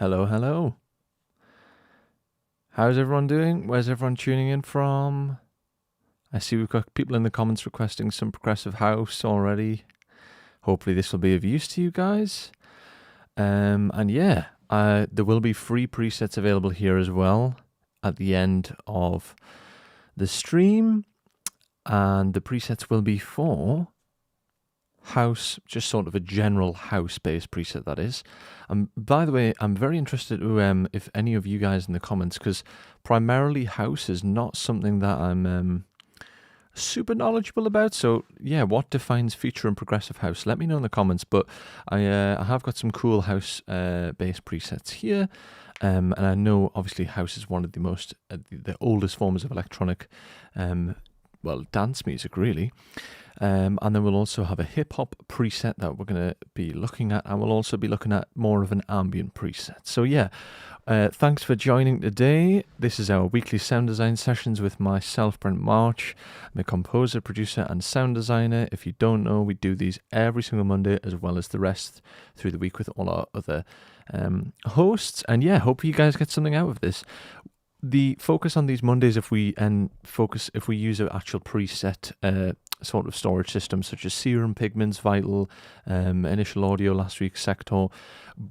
Hello, hello. How's everyone doing? Where's everyone tuning in from? I see we've got people in the comments requesting some progressive house already. Hopefully this will be of use to you guys. And yeah, there will be free presets available here as well at the end of the stream. And the presets will be for house, just sort of a general house-based preset, that is. By the way, I'm very interested to, if any of you guys in the comments, because primarily house is not something that I'm super knowledgeable about. So yeah, what defines future and progressive house? Let me know in the comments. But I have got some cool house-based presets here. And I know obviously house is one of the most, the oldest forms of electronic, well, dance music really. And then we'll also have a hip-hop preset that we're going to be looking at, and we'll also be looking at more of an ambient preset. So yeah, thanks for joining today. This is our weekly sound design sessions with myself, Brent March. I'm a composer, producer, and sound designer. If you don't know, we do these every single Monday, as well as the rest through the week with all our other hosts. And yeah, hope you guys get something out of this. The focus on these Mondays, if we use an actual preset sort of storage system such as Serum, Pigments, Vital, Initial Audio last week, Sector,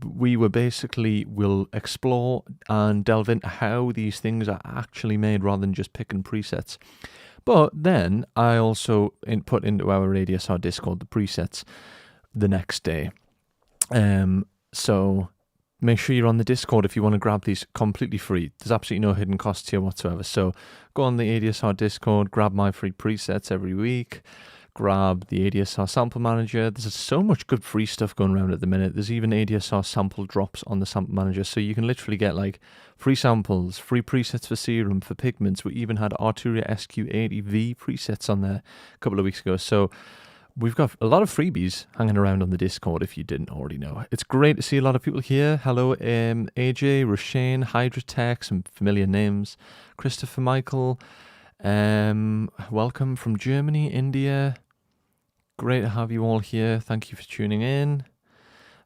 we will explore and delve into how these things are actually made rather than just picking presets. But then I also input into our ADSR Discord the presets the next day. So make sure you're on the Discord if you want to grab these completely free. There's absolutely no hidden costs here whatsoever. So go on the ADSR Discord, grab my free presets every week, grab the ADSR sample manager. There's so much good free stuff going around at the minute. There's even ADSR sample drops on the sample manager. So you can literally get like free samples, free presets for Serum, for Pigments. We even had Arturia SQ80V presets on there a couple of weeks ago. So we've got a lot of freebies hanging around on the Discord if you didn't already know. It's great to see a lot of people here. Hello, AJ, Roshane, Hydratech, some familiar names. Christopher Michael, welcome from Germany, India. Great to have you all here. Thank you for tuning in.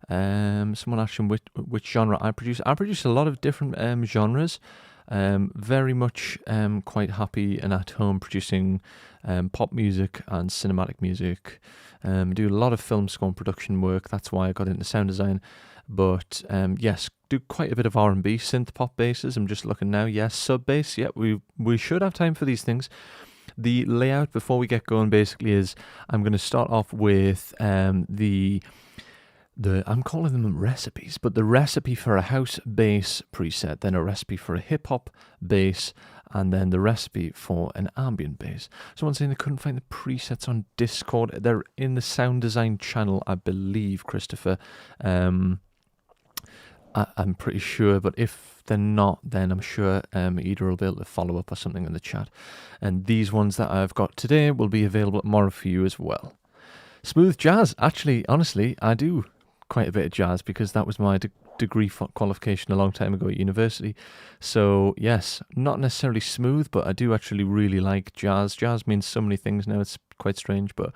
Someone asking which genre I produce. I produce a lot of different genres. Very much quite happy and at home producing pop music and cinematic music. Do a lot of film score and production work. That's why I got into sound design. But yes, do quite a bit of R&B, synth pop basses. I'm just looking now. Yes, sub bass. Yeah, we should have time for these things. The layout before we get going basically is I'm going to start off with I'm calling them recipes, but the recipe for a house bass preset, then a recipe for a hip-hop bass, and then the recipe for an ambient bass. Someone's saying they couldn't find the presets on Discord. They're in the sound design channel, I believe, Christopher. I'm pretty sure, but if they're not, then I'm sure Ida will be able to follow up or something in the chat. And these ones that I've got today will be available tomorrow for you as well. Smooth jazz. Actually, honestly, I do quite a bit of jazz because that was my degree qualification a long time ago at university. So yes, not necessarily smooth, but I do actually really like jazz. Jazz means so many things now, it's quite strange, but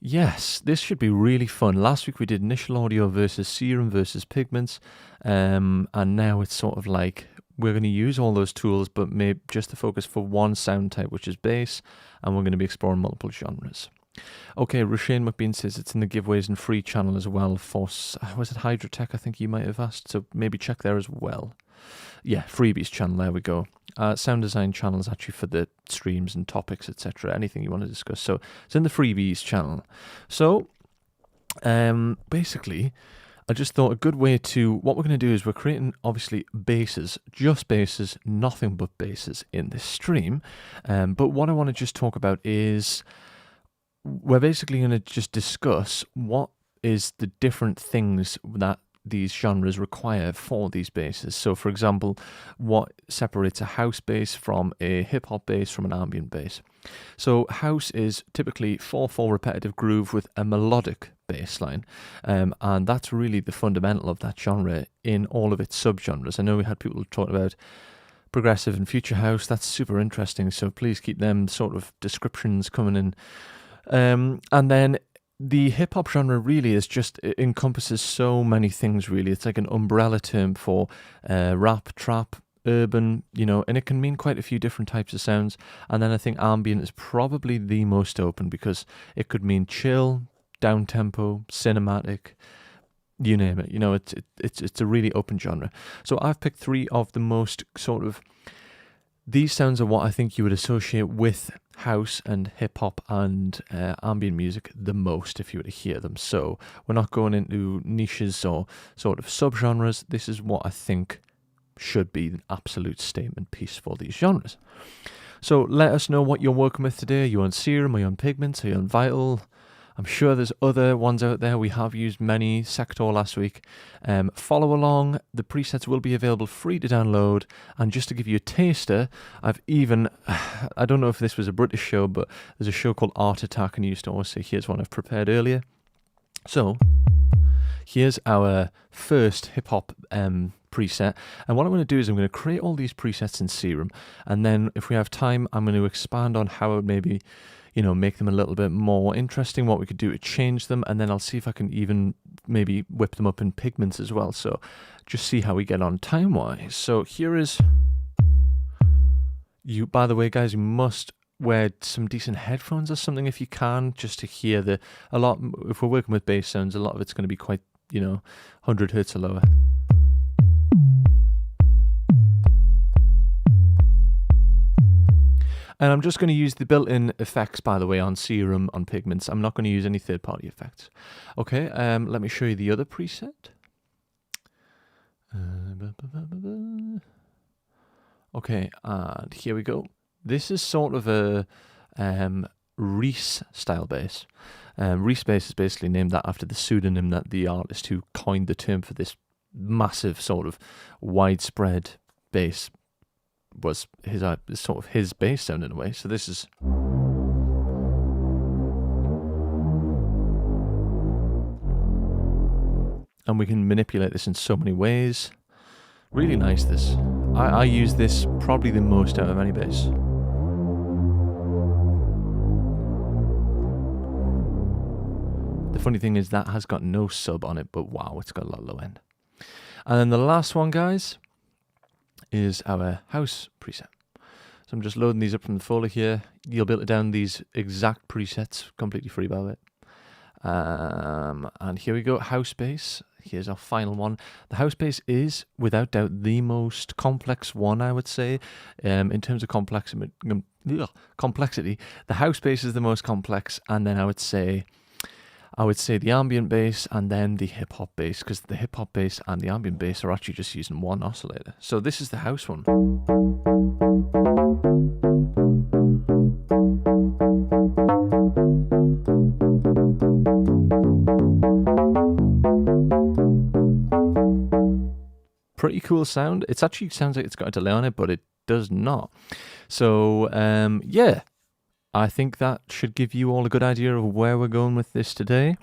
yes, this should be really fun. Last week we did Initial Audio versus Serum versus Pigments, and now it's sort of like we're going to use all those tools, but maybe just to focus for one sound type, which is bass, and we're going to be exploring multiple genres. Okay, Roshane McBean says it's in the giveaways and free channel as well for, was it Hydratech, I think you might have asked, so maybe check there as well. Yeah, freebies channel, there we go. Sound design channel is actually for the streams and topics, etc., anything you want to discuss. So it's in the freebies channel. So basically, I just thought a good way to, what we're going to do is we're creating obviously basses, just basses, nothing but basses in this stream. But what I want to just talk about is we're basically going to just discuss what is the different things that these genres require for these basses. So for example, what separates a house bass from a hip-hop bass from an ambient bass. So house is typically 4/4 repetitive groove with a melodic bass line, and that's really the fundamental of that genre in all of its subgenres. I know we had people talking about progressive and future house. That's super interesting, so please keep them sort of descriptions coming in. And then the hip-hop genre really is just, it encompasses so many things really. It's like an umbrella term for rap, trap, urban, you know, and it can mean quite a few different types of sounds. And then I think ambient is probably the most open because it could mean chill, down-tempo, cinematic, you name it. You know, it's a really open genre. So I've picked 3 of the most sort of, these sounds are what I think you would associate with house and hip-hop and ambient music the most if you were to hear them. So we're not going into niches or sort of subgenres. This is what I think should be an absolute statement piece for these genres. So let us know what you're working with today. Are you on Serum? Are you on Pigments? Are you on Vital? I'm sure there's other ones out there. We have used many, Sector last week. Follow along. The presets will be available free to download. And just to give you a taster, I don't know if this was a British show, but there's a show called Art Attack, and you used to always say, here's one I've prepared earlier. So here's our first hip-hop preset. And what I'm going to do is I'm going to create all these presets in Serum. And then if we have time, I'm going to expand on how I would maybe, you know, make them a little bit more interesting, what we could do to change them, and then I'll see if I can even maybe whip them up in Pigments as well. So just see how we get on time-wise. So here is, by the way, guys, you must wear some decent headphones or something if you can, just to hear if we're working with bass sounds, a lot of it's going to be quite, you know, 100 hertz or lower. And I'm just going to use the built-in effects, by the way, on Serum, on Pigments. I'm not going to use any third-party effects. Okay, let me show you the other preset. Okay, and here we go. This is sort of a Reese-style bass. Reese bass is basically named that after the pseudonym that the artist who coined the term for this massive sort of widespread bass was sort of his bass sound in a way. So this is, and we can manipulate this in so many ways. Really nice. This I use this probably the most out of any bass. The funny thing is that has got no sub on it, but wow, it's got a lot low end. And then the last one, guys, is our house preset. So I'm just loading these up from the folder here. You'll be able to download these exact presets completely free, by the way. And here we go, house bass. Here's our final one. The house bass is, without doubt, the most complex one, I would say. In terms of complexity, the house bass is the most complex, and then I would say the ambient bass and then the hip-hop bass, because the hip-hop bass and the ambient bass are actually just using one oscillator. So this is the house one. Pretty cool sound. It actually sounds like it's got a delay on it, but it does not. So, yeah. I think that should give you all a good idea of where we're going with this today.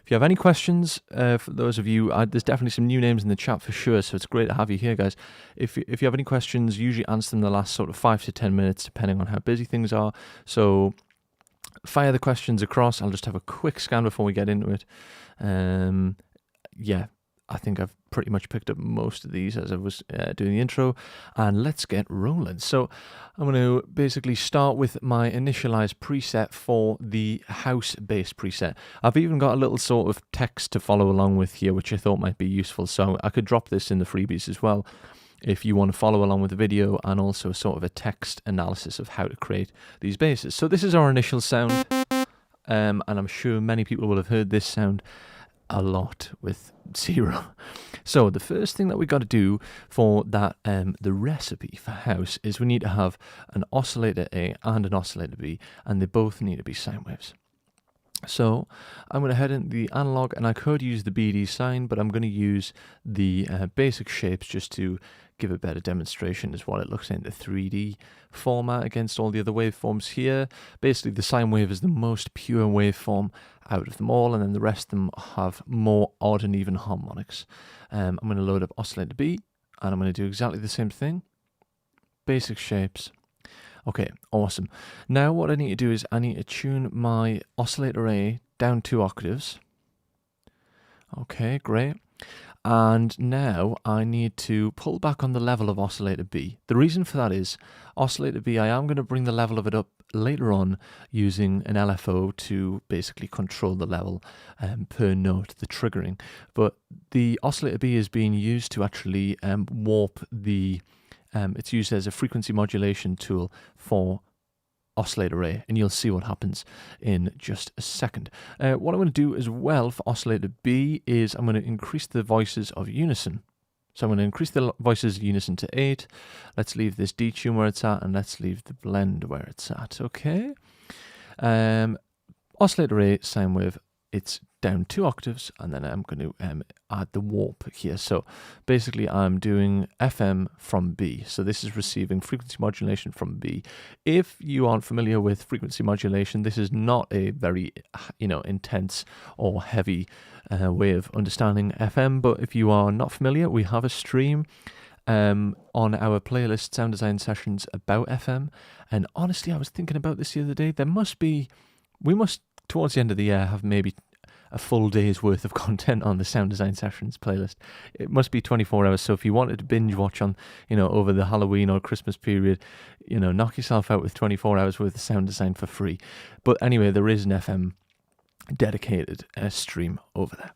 If you have any questions, for those of you, there's definitely some new names in the chat for sure, so it's great to have you here, guys. If you have any questions, usually answer them in the last sort of 5 to 10 minutes, depending on how busy things are. So fire the questions across. I'll just have a quick scan before we get into it. Yeah, I think I've pretty much picked up most of these as I was doing the intro, and let's get rolling. So I'm going to basically start with my initialized preset for the house bass preset. I've even got a little sort of text to follow along with here, which I thought might be useful. So I could drop this in the freebies as well if you want to follow along with the video, and also sort of a text analysis of how to create these basses. So this is our initial sound, and I'm sure many people will have heard this sound a lot with Serum. So the first thing that we got to do for that, the recipe for house, is we need to have an oscillator A and an oscillator B, and they both need to be sine waves. So I'm going to head into the analog, and I could use the BD sine, but I'm going to use the basic shapes just to give a better demonstration as what it looks in the 3D format against all the other waveforms here. Basically, the sine wave is the most pure waveform out of them all, and then the rest of them have more odd and even harmonics. I'm going to load up oscillator B, and I'm going to do exactly the same thing. Basic shapes. Okay, awesome. Now what I need to do is I need to tune my oscillator A down 2 octaves. Okay, great. And now I need to pull back on the level of oscillator B. The reason for that is oscillator B, I am going to bring the level of it up later on using an LFO to basically control the level per note, the triggering. But the oscillator B is being used to actually warp the, it's used as a frequency modulation tool for oscillator A, and you'll see what happens in just a second. What I'm going to do as well for oscillator B is I'm going to increase the voices of unison. So I'm going to increase the voices of unison to 8. Let's leave this detune where it's at, and let's leave the blend where it's at. Okay. Oscillator A, sine wave, it's down 2 octaves, and then I'm going to add the warp here. So basically I'm doing FM from B. So this is receiving frequency modulation from B. If you aren't familiar with frequency modulation, this is not a very, intense or heavy way of understanding FM. But if you are not familiar, we have a stream on our playlist Sound Design Sessions about FM. And honestly, I was thinking about this the other day. We must, towards the end of the year, have maybe a full day's worth of content on the Sound Design Sessions playlist. It must be 24 hours. So if you wanted to binge watch on, over the Halloween or Christmas period, knock yourself out with 24 hours worth of sound design for free. But anyway, there is an FM dedicated stream over there.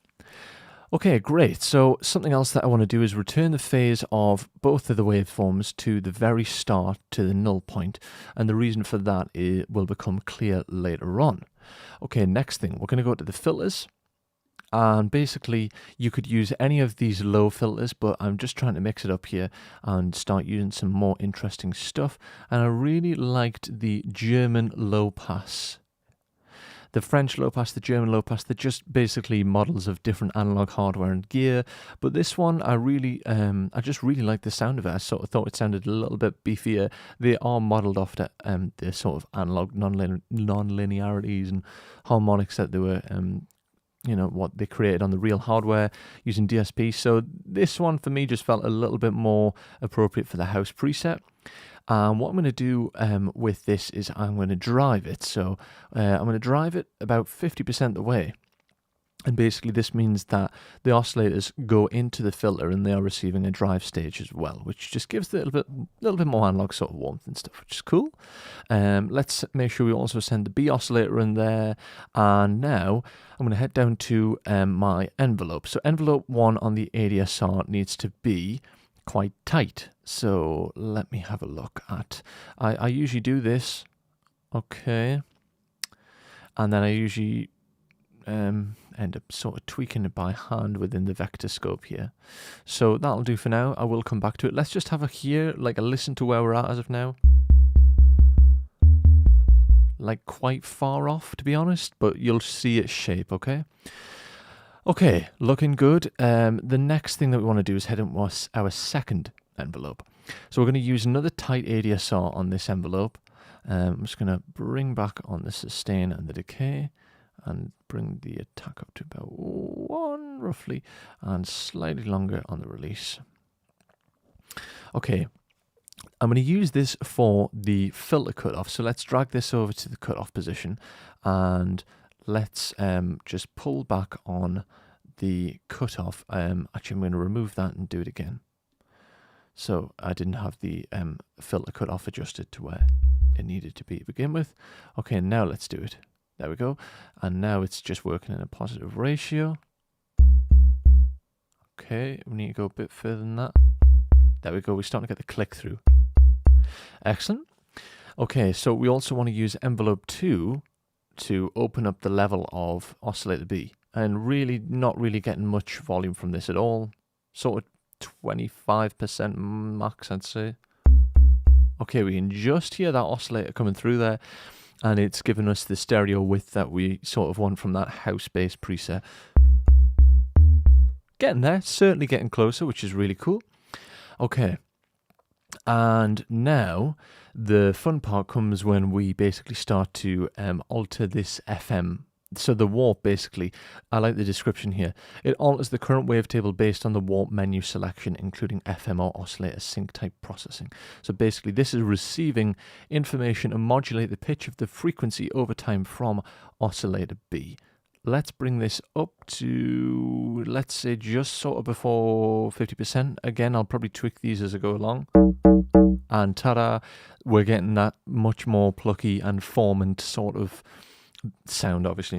Okay, great. So something else that I want to do is return the phase of both of the waveforms to the very start, to the null point. And the reason for that will become clear later on. Okay, next thing, we're going to go to the filters. And basically, you could use any of these low filters, but I'm just trying to mix it up here and start using some more interesting stuff. And I really liked the German low pass. The French low pass, the German low pass, they're just basically models of different analog hardware and gear. But this one, I just really like the sound of it. I sort of thought it sounded a little bit beefier. They are modeled after the sort of analog non-linearities and harmonics that they were, what they created on the real hardware using DSP. So this one for me just felt a little bit more appropriate for the house preset. What I'm going to do with this is I'm going to drive it. So I'm going to drive it about 50% the way. And basically this means that the oscillators go into the filter and they are receiving a drive stage as well, which just gives it a little bit more analog sort of warmth and stuff, which is cool. Let's make sure we also send the B oscillator in there. And now I'm going to head down to my envelope. So envelope 1 on the ADSR needs to be quite tight. So let me have a look at, I usually do this, okay, and then I usually end up sort of tweaking it by hand within the vector scope here. So that'll do for now. I will come back to it. Let's just have a listen to where we're at as of now. Like quite far off, to be honest, but you'll see its shape, okay? Okay, looking good. The next thing that we want to do is head into our second envelope. So we're going to use another tight ADSR on this envelope. I'm just going to bring back on the sustain and the decay and bring the attack up to about 1 roughly and slightly longer on the release. Okay, I'm going to use this for the filter cutoff. So let's drag this over to the cutoff position and let's just pull back on the cutoff. Actually, I'm going to remove that and do it again. So I didn't have the filter cutoff adjusted to where it needed to be to begin with. Okay, now let's do it. There we go. And now it's just working in a positive ratio. Okay, we need to go a bit further than that. There we go. We're starting to get the click through. Excellent. Okay, so we also want to use envelope 2 to open up the level of oscillator B. And really not really getting much volume from this at all. Sort of 25% max, I'd say. Okay, we can just hear that oscillator coming through there. And it's given us the stereo width that we sort of want from that house-based preset. Getting there, certainly getting closer, which is really cool. Okay. And now the fun part comes when we basically start to alter this FM. So the warp, basically, I like the description here. It alters the current wavetable based on the warp menu selection, including FM or oscillator sync type processing. So basically, this is receiving information and modulate the pitch of the frequency over time from oscillator B. let's bring this up to, let's say, just sort of before 50%. Again, I'll probably tweak these as I go along. And ta-da, we're getting that much more plucky and formant sort of sound, obviously.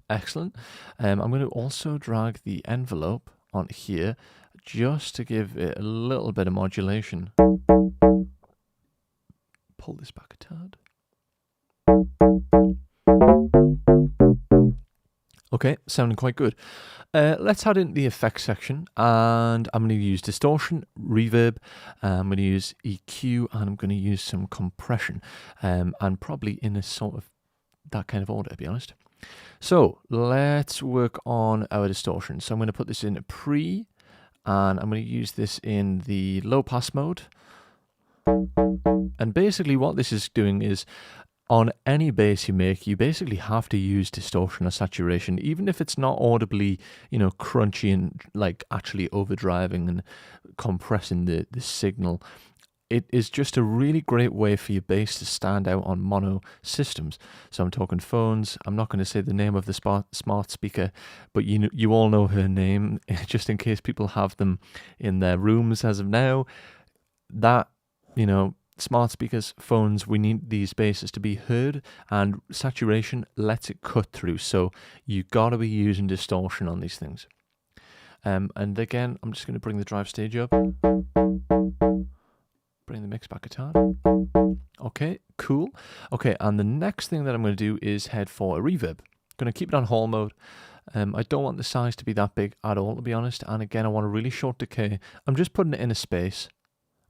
Excellent. I'm going to also drag the envelope on here just to give it a little bit of modulation. Pull this back a tad. Okay, sounding quite good. Let's head into the effects section, and I'm going to use distortion, reverb, I'm going to use EQ, and I'm going to use some compression, and probably in a sort of that kind of order, to be honest. So let's work on our distortion. So I'm going to put this in pre, and I'm going to use this in the low pass mode. And basically what this is doing is, on any bass you make, you basically have to use distortion or saturation, even if it's not audibly, you know, crunchy and like actually overdriving and compressing the signal. It is just a really great way for your bass to stand out on mono systems. So I'm talking phones. I'm not going to say the name of the smart speaker, but you all know her name, just in case people have them in their rooms as of now. That, you know, smart speakers, phones, we need these basses to be heard, and saturation lets it cut through. So you got to be using distortion on these things. And again, I'm just going to bring the drive stage up. Bring the mix back a tad. Okay, cool. Okay, and the next thing that I'm going to do is head for a reverb. Going to keep it on hall mode. I don't want the size to be that big at all, to be honest. And again, I want a really short decay. I'm just putting it in a space.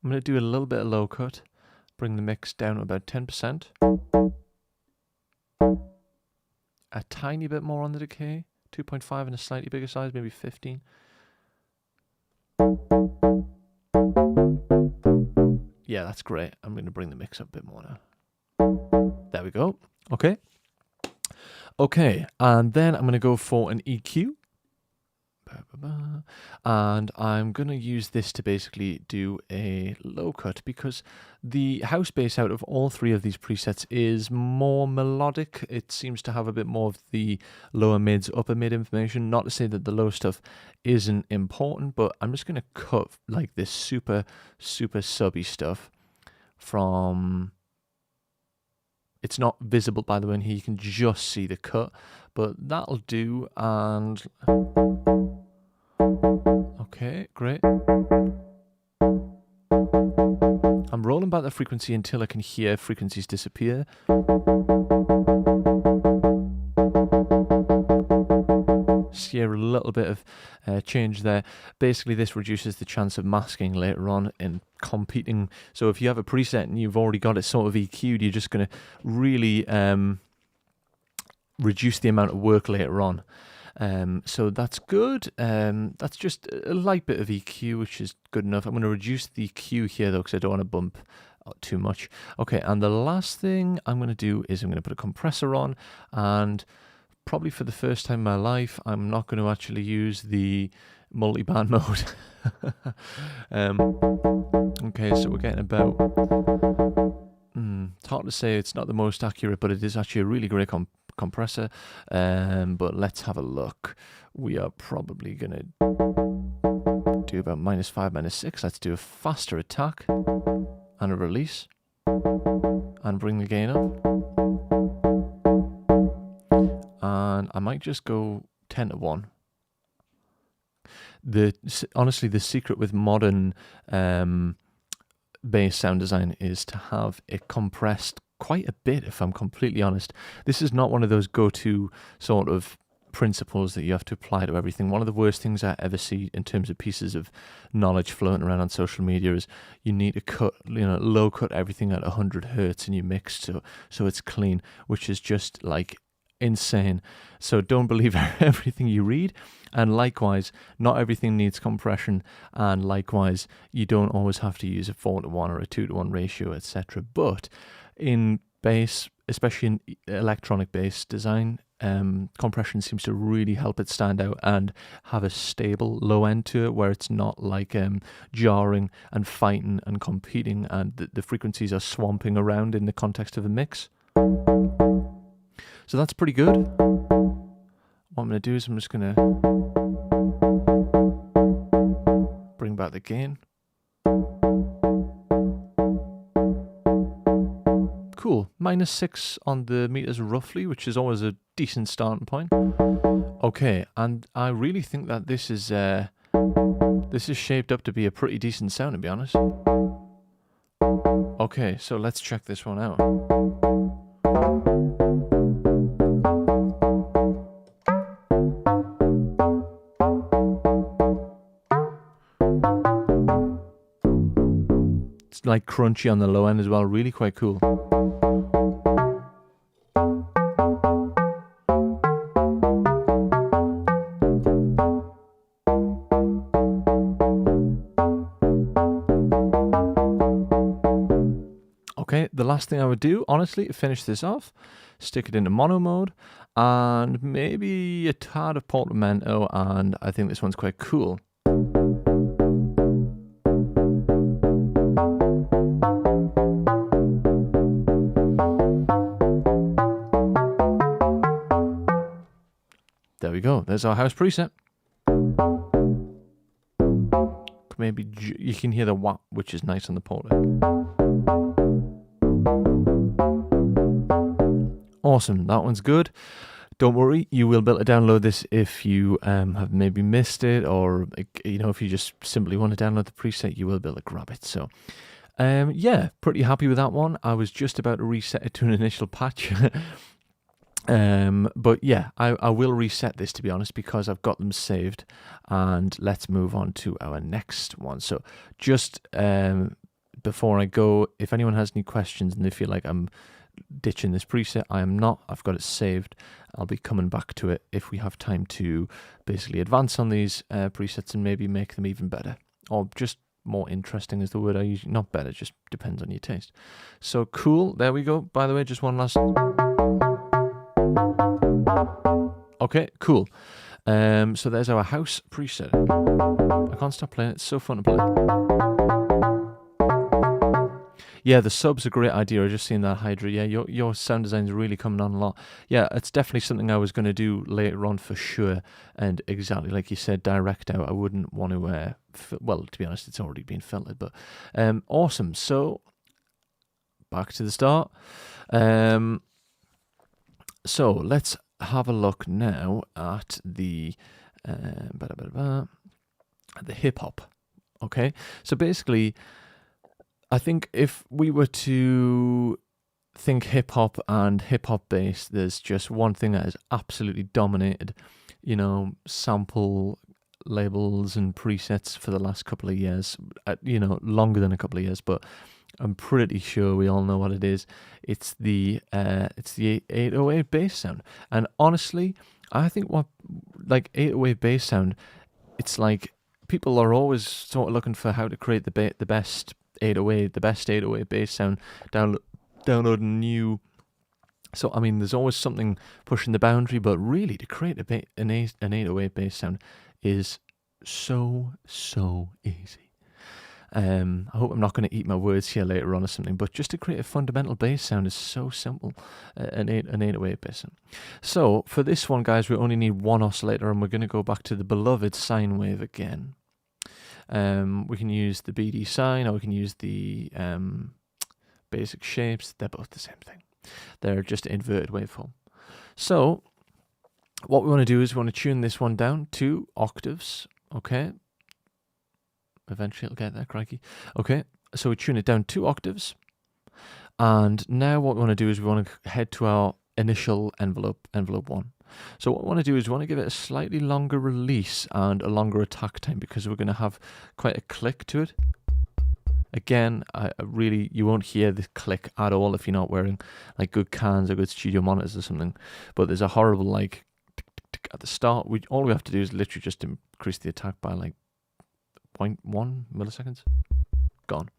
I'm going to do a little bit of low cut. Bring the mix down to about 10%. A tiny bit more on the decay. 2.5 in a slightly bigger size, maybe 15. Yeah, that's great. I'm going to bring the mix up a bit more now. There we go. Okay. Okay, and then I'm going to go for an EQ. And I'm going to use this to basically do a low cut, because the house bass out of all three of these presets is more melodic. It seems to have a bit more of the lower mids, upper mid information. Not to say that the low stuff isn't important, but I'm just going to cut like this super subby stuff from... It's not visible, by the way, in here. You can just see the cut, but that'll do. And okay, great. I'm rolling back the frequency until I can hear frequencies disappear. Hear a little bit of change there. Basically, this reduces the chance of masking later on in competing. So if you have a preset and you've already got it sort of EQ'd, you're just going to really reduce the amount of work later on. So that's good. That's just a light bit of EQ, which is good enough. I'm going to reduce the EQ here though, because I don't want to bump too much. Okay, and the last thing I'm going to do is I'm going to put a compressor on, and probably for the first time in my life, I'm not going to actually use the multi-band mode. Okay, so we're getting about... it's hard to say, it's not the most accurate, but it is actually a really great compressor. But let's have a look. We are probably going to do about -5, -6. Let's do a faster attack and a release. And bring the gain up. And I might just go 10-1. Honestly, the secret with modern bass sound design is to have it compressed quite a bit, if I'm completely honest. This is not one of those go-to sort of principles that you have to apply to everything. One of the worst things I ever see in terms of pieces of knowledge floating around on social media is you need to low cut everything at 100 hertz in your mix so it's clean, which is just like insane. So don't believe everything you read, and likewise, not everything needs compression, and likewise, you don't always have to use a 4-to-1 or a 2-to-1 ratio, etc. But in bass, especially in electronic bass design, compression seems to really help it stand out and have a stable low end to it, where it's not like jarring and fighting and competing, and the frequencies are swamping around in the context of a mix. So that's pretty good. What I'm going to do is I'm just going to bring back the gain. Cool. -6 on the meters roughly, which is always a decent starting point. Okay, and I really think that this is shaped up to be a pretty decent sound, to be honest. Okay, so let's check this one out. It's like crunchy on the low end as well, really quite cool. Okay, the last thing I would do, honestly, to finish this off, stick it into mono mode, and maybe a tad of portamento, and I think this one's quite cool. There we go, there's our house preset. Maybe you can hear the wah, which is nice on the porta. Awesome, that one's good. Don't worry, you will be able to download this if you have maybe missed it, or if you just simply want to download the preset, you will be able to grab it. So yeah, pretty happy with that one. I was just about to reset it to an initial patch. But yeah, I will reset this, to be honest, because I've got them saved. And let's move on to our next one. So just before I go, if anyone has any questions and they feel like I'm ditching this preset, I am not. I've got it saved. I'll be coming back to it if we have time to basically advance on these presets and maybe make them even better, or just more interesting is the word I use. Not better, just depends on your taste. So cool, there we go. By the way, just one last. Okay, cool. So there's our house preset. I can't stop playing, it's so fun to play. Yeah, the sub's a great idea. I just seen that, Hydra. Yeah, your sound design's really coming on a lot. Yeah, it's definitely something I was going to do later on for sure. And exactly like you said, direct out. I wouldn't want to, well, to be honest, it's already been filtered. But awesome. So back to the start. So let's have a look now at the hip hop. Okay, so basically, I think if we were to think hip hop and hip hop bass, there's just one thing that has absolutely dominated, sample labels and presets for the last couple of years, longer than a couple of years, but I'm pretty sure we all know what it is. It's the 808 bass sound. And honestly, I think 808 bass sound, it's like people are always sort of looking for how to create the best 808 bass sound, downloading new. So I mean, there's always something pushing the boundary, but really to create an 808 bass sound is so easy. I hope I'm not going to eat my words here later on or something, but just to create a fundamental bass sound is so simple, an 808 bass sound. So for this one, guys, we only need one oscillator, and we're going to go back to the beloved sine wave again. We can use the BD sine, or we can use the basic shapes. They're both the same thing. They're just inverted waveform. So what we want to do is we want to tune this one down 2 octaves, okay? Eventually it'll get there, crikey. Okay, so we tune it down 2 octaves. And now what we want to do is we want to head to our initial envelope 1. So what we want to do is we want to give it a slightly longer release and a longer attack time, because we're going to have quite a click to it. Again, you won't hear the click at all if you're not wearing like good cans or good studio monitors or something. But there's a horrible like tick, tick, tick at the start. All we have to do is literally just increase the attack by like 0.1 milliseconds. Gone.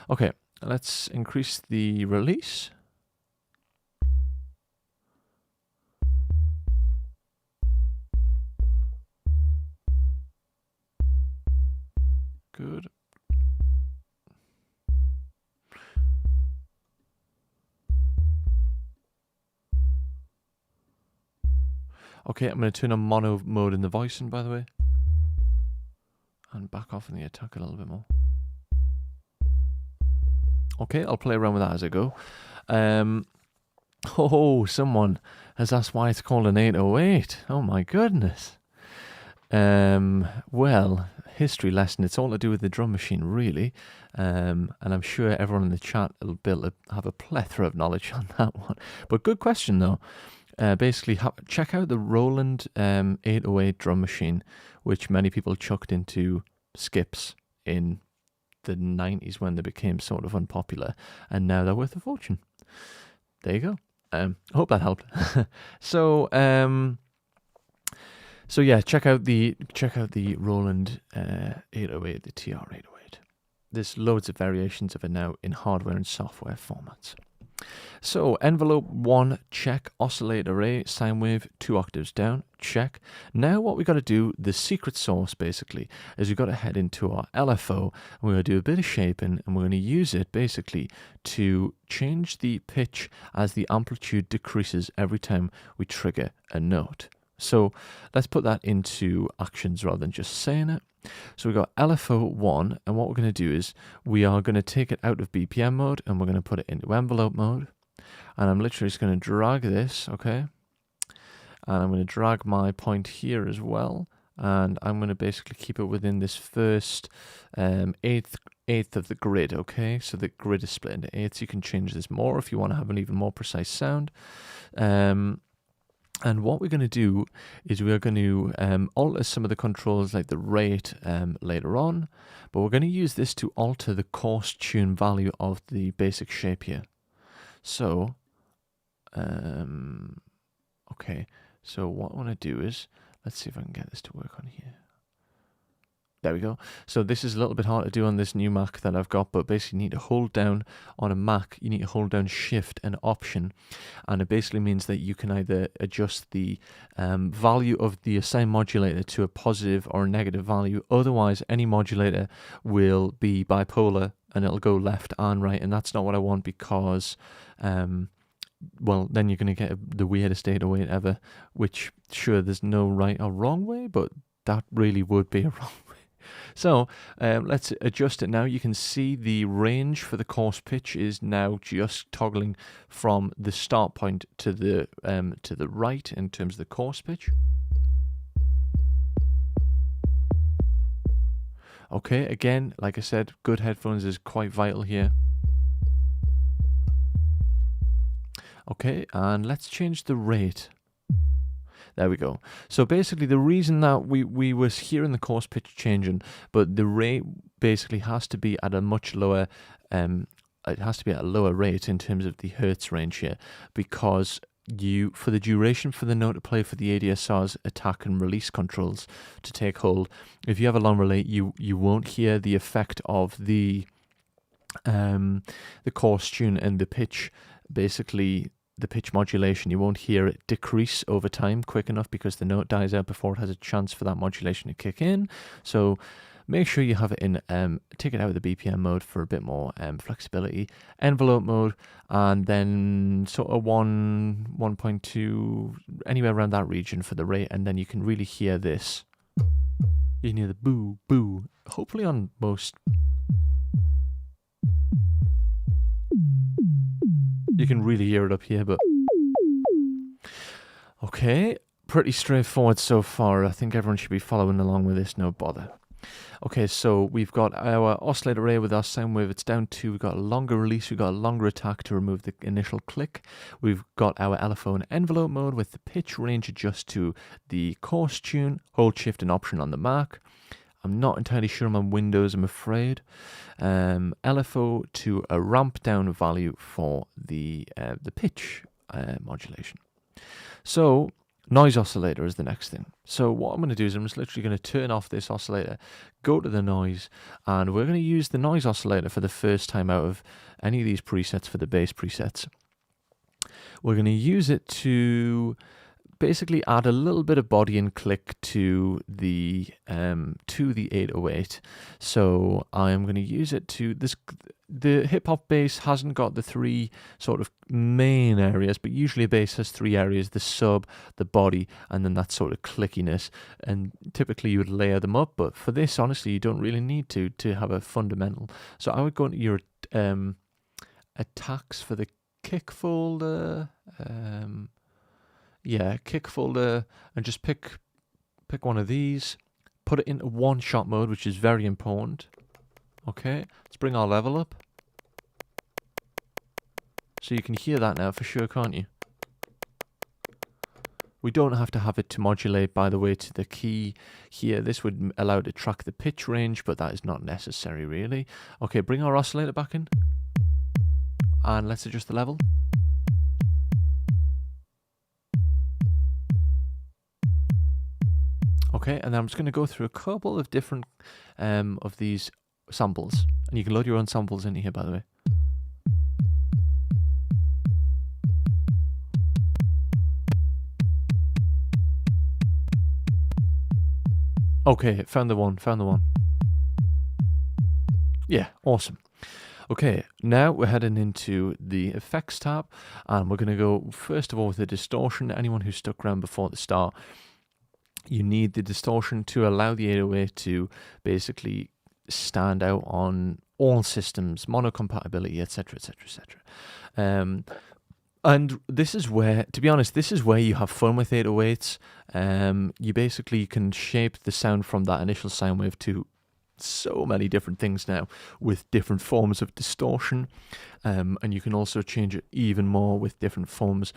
Okay, let's increase the release. Good. Okay, I'm going to turn on mono mode in the voicing, by the way. And back off in the attack a little bit more. Okay, I'll play around with that as I go. Oh, someone has asked why it's called an 808. Oh my goodness. Well, history lesson. It's all to do with the drum machine, really. And I'm sure everyone in the chat will be able to have a plethora of knowledge on that one. But good question, though. Basically, check out the Roland 808 drum machine, which many people chucked into skips in the 90s when they became sort of unpopular, and now they're worth a fortune. There you go. I hope that helped. So yeah, check out the Roland 808, the TR-808. There's loads of variations of it now in hardware and software formats. So envelope 1, check. Oscillator array, sine wave 2 octaves down, check. Now what we've got to do, the secret sauce basically, is we've got to head into our LFO, and we're going to do a bit of shaping, and we're going to use it basically to change the pitch as the amplitude decreases every time we trigger a note. So let's put that into actions rather than just saying it. So we've got LFO 1, and what we're going to do is we are going to take it out of BPM mode and we're going to put it into envelope mode. And I'm literally just going to drag this, okay? And I'm going to drag my point here as well. And I'm going to basically keep it within this first eighth of the grid, okay? So the grid is split into eighths. You can change this more if you want to have an even more precise sound. And what we're going to do is we're going to alter some of the controls like the rate later on, but we're going to use this to alter the coarse tune value of the basic shape here. So, okay, so what I want to do is, let's see if I can get this to work on here. There we go. So this is a little bit hard to do on this new Mac that I've got, but basically you need to hold down on a Mac, you need to hold down Shift and Option, and it basically means that you can either adjust the value of the assigned modulator to a positive or a negative value. Otherwise, any modulator will be bipolar and it'll go left and right, and that's not what I want because well, then you're going to get the weirdest 808 ever, which sure, there's no right or wrong way, but that really would be a wrong way. So let's adjust it now. You can see the range for the coarse pitch is now just toggling from the start point to the right in terms of the coarse pitch. Okay, again, like I said, good headphones is quite vital here. Okay, and let's change the rate. There we go. So basically the reason that we was hearing the coarse pitch changing, but the rate basically has to be at a much lower, it has to be at a lower rate in terms of the hertz range here, because for the duration for the note to play for the ADSR's attack and release controls to take hold, if you have a long relay, you won't hear the effect of the coarse tune and the pitch, basically the pitch modulation. You won't hear it decrease over time quick enough because the note dies out before it has a chance for that modulation to kick in. So make sure you have it in, take it out of the BPM mode for a bit more flexibility, envelope mode, and then sort of 1.2, anywhere around that region for the rate, and then you can really hear this. You can hear the boo, boo, hopefully on most. You can really hear it up here, but okay, pretty straightforward so far. I think everyone should be following along with this, no bother. Okay, so we've got our oscillator array with our sound wave. It's down 2. We've got a longer release. We've got a longer attack to remove the initial click. We've got our LFO in envelope mode with the pitch range adjust to the coarse tune. Hold Shift and Option on the Mac. I'm not entirely sure I'm on Windows, I'm afraid. LFO to a ramp down value for the pitch modulation. So noise oscillator is the next thing. So what I'm going to do is I'm just literally going to turn off this oscillator, go to the noise, and we're going to use the noise oscillator for the first time out of any of these presets for the bass presets. We're going to use it to basically add a little bit of body and click to the 808. So I am going to use it to this. The hip hop bass hasn't got the three sort of main areas, but usually a bass has three areas: the sub, the body, and then that sort of clickiness. And typically you would layer them up, but for this, honestly, you don't really need to have a fundamental. So I would go into your attacks for the kick folder. Yeah, kick folder, and just pick one of these, put it into one shot mode, which is very important. Okay, let's bring our level up. So you can hear that now for sure, can't you? We don't have to have it to modulate, by the way, to the key here. This would allow it to track the pitch range, but that is not necessary really. Okay, bring our oscillator back in. And let's adjust the level. Okay, and then I'm just going to go through a couple of different of these samples, and you can load your own samples into here, by the way. Okay, found the one. Yeah, awesome. Okay, now we're heading into the effects tab, and we're going to go first of all with the distortion. Anyone who stuck around before the start, you need the distortion to allow the 808 to basically stand out on all systems, mono compatibility, etc., etc., etc. And this is where, to be honest, this is where you have fun with 808s. You basically can shape the sound from that initial sound wave to so many different things now with different forms of distortion. And you can also change it even more with different forms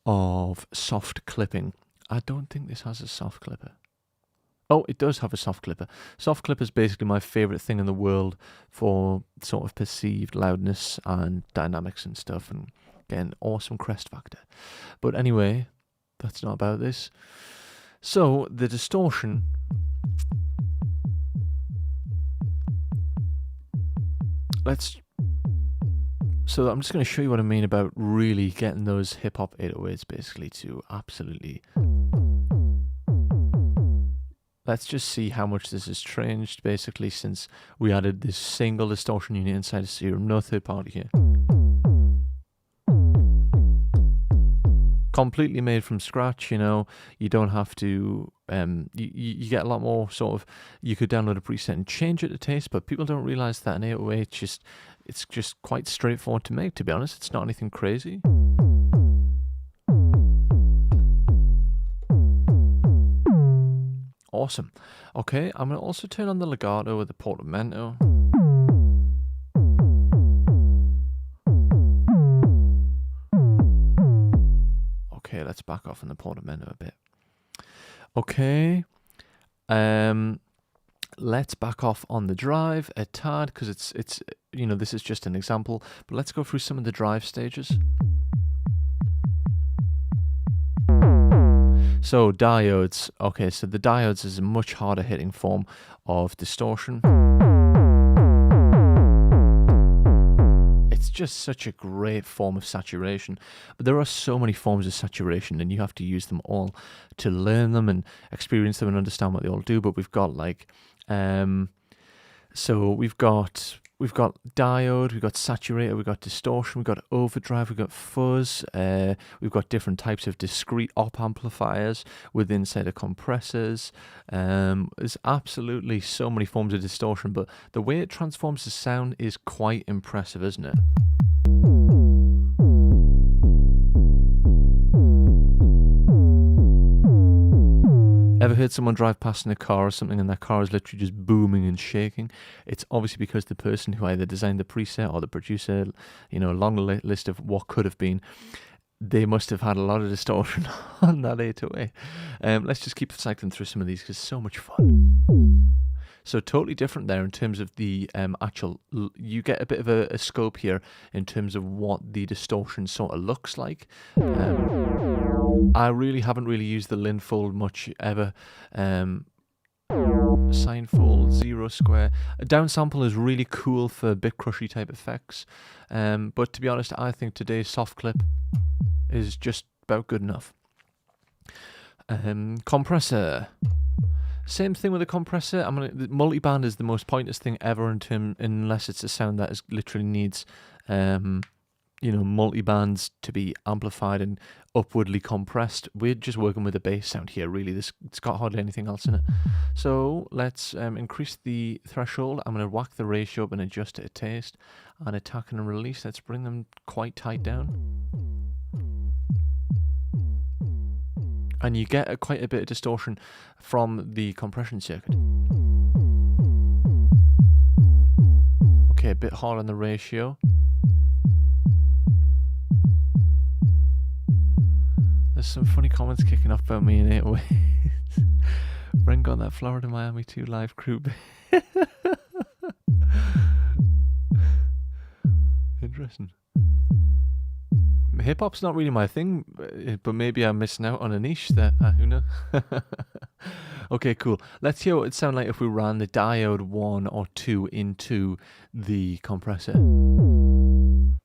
of soft clipping. I don't think this has a soft clipper. Oh, it does have a soft clipper. Soft clipper is basically my favorite thing in the world for sort of perceived loudness and dynamics and stuff, and getting awesome crest factor. But anyway, that's not about this. So the distortion, so I'm just going to show you what I mean about really getting those hip hop 808s basically to absolutely. Let's just see how much this has changed basically since we added this single distortion unit inside of Serum. No third party here. Completely made from scratch, you know. You don't have to, you get a lot more sort of, you could download a preset and change it to taste, but people don't realize that an 808 it's just quite straightforward to make, to be honest. It's not anything crazy. Awesome. Okay, I'm going to also turn on the legato with the portamento. Okay, let's back off on the portamento a bit. Okay, let's back off on the drive a tad, because it's you know, this is just an example, but let's go through some of the drive stages. So diodes, okay, so the diodes is a much harder hitting form of distortion. It's just such a great form of saturation, but there are so many forms of saturation and you have to use them all to learn them and experience them and understand what they all do. But we've got like, so we've got diode, we've got saturator, we've got distortion, we've got overdrive, we've got fuzz, we've got different types of discrete op amplifiers with inside of compressors. There's absolutely so many forms of distortion, but the way it transforms the sound is quite impressive, isn't it? Ever heard someone drive past in a car or something and their car is literally just booming and shaking? It's obviously because the person who either designed the preset or the producer, you know, a long list of what could have been, they must have had a lot of distortion on that 808. Let's just keep cycling through some of these because it's so much fun. So totally different there in terms of the actual, you get a bit of a scope here in terms of what the distortion sort of looks like. I really haven't used the Lin fold much ever. Sine fold, zero square. A downsample is really cool for bit crushy type effects. But to be honest, I think today's soft clip is just about good enough. Compressor. Same thing with the compressor. The multiband is the most pointless thing ever unless it's a sound that literally needs, multibands to be amplified and upwardly compressed. We're just working with a bass sound here, really. It's got hardly anything else in it. So let's increase the threshold. I'm going to whack the ratio up and adjust it a taste. And attack and release. Let's bring them quite tight down. And you get quite a bit of distortion from the compression circuit. Okay, a bit hard on the ratio. There's some funny comments kicking off about me in 8 ways. Brent got that Florida Miami 2 live crew. Interesting. Hip hop's not really my thing, but maybe I'm missing out on a niche there. Who knows? Okay, cool. Let's hear what it'd sound like if we ran the diode 1 or 2 into the compressor.